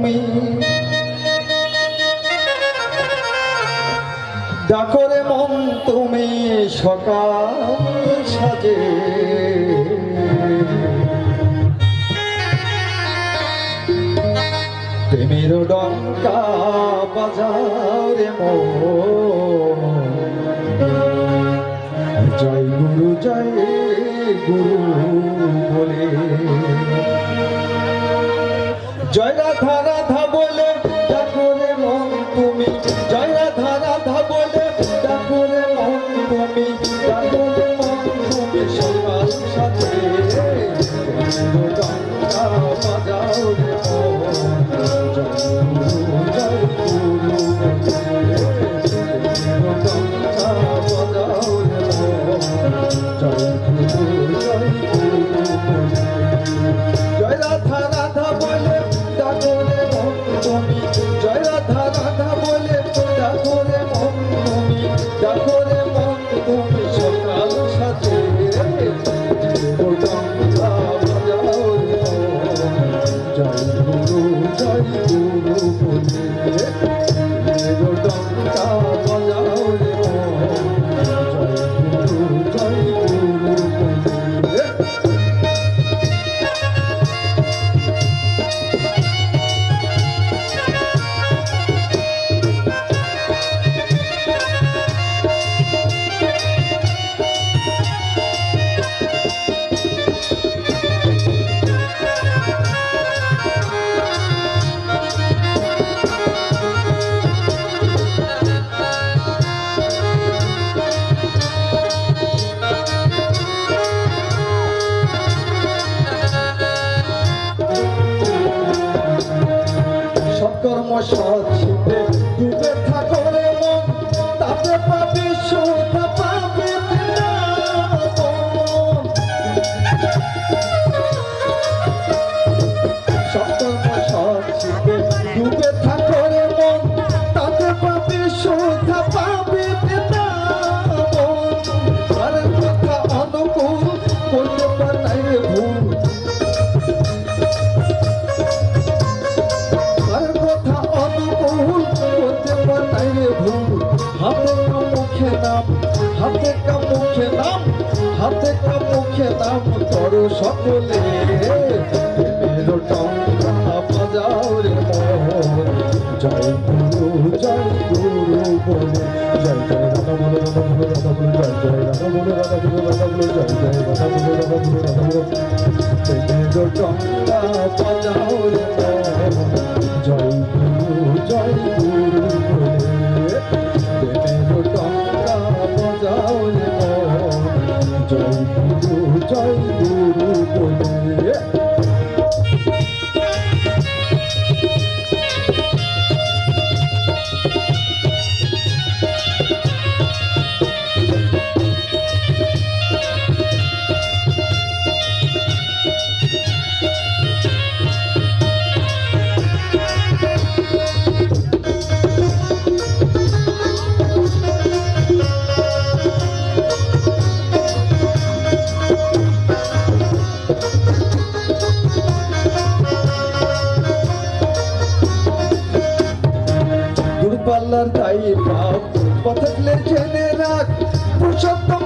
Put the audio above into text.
তুমি ডাকরে মন তুমি সকাল সাজে প্রেমের ডঙ্কা বাজাও রে মন জয় গুরু বলে জয় রাধা রাধা বলে ডাকো রে মন তুমি জয় রাধা রাধা বলে ডাকো রে মন তুমি ডাকো রে মন তুমি সকাল সাথে ডঙ্কা বাজাও রে জয় রাধা রাধা বলে ডাকো রে মন তুমি জয় রাধা রাধা বলে ডাকো রে মন তুমি ডাকো রে মন তুমি সকাল সাথে ডঙ্কা বাজাও রে জয় গুরু বলে ডঙ্কা বাজাও রে জয় গুরু বলে কর্ম সৎ ডুবে থাকো রে মন তাতে পাবি সুখ পাবি সৎকর্ম সৎ ডুবে থাকো রে মন তাতে পাবি সুখ পাবি আর কথা অনুকূল করতে পারাই রে ভুল হাতে কা মুখে নাম করো সকলে প্রেমের ডঙ্কা বাজাও রে মন জয় গুরু বলে জয় জয় রাধা বলে রাধা বলে রাধা বলে জয় জয় রাধা বলে রাধা বলে রাধা বলে জয় জয় রাধা বলে রাধা বলে রাধা বলে প্রেমের ডঙ্কা বাজাও রে মন জয় গুরু বলে প্রেমের ডঙ্কা বাজাও রে জয় গুরু বলে পাল্লার তাই পথে জেনে রাখ পুরুষোত্তম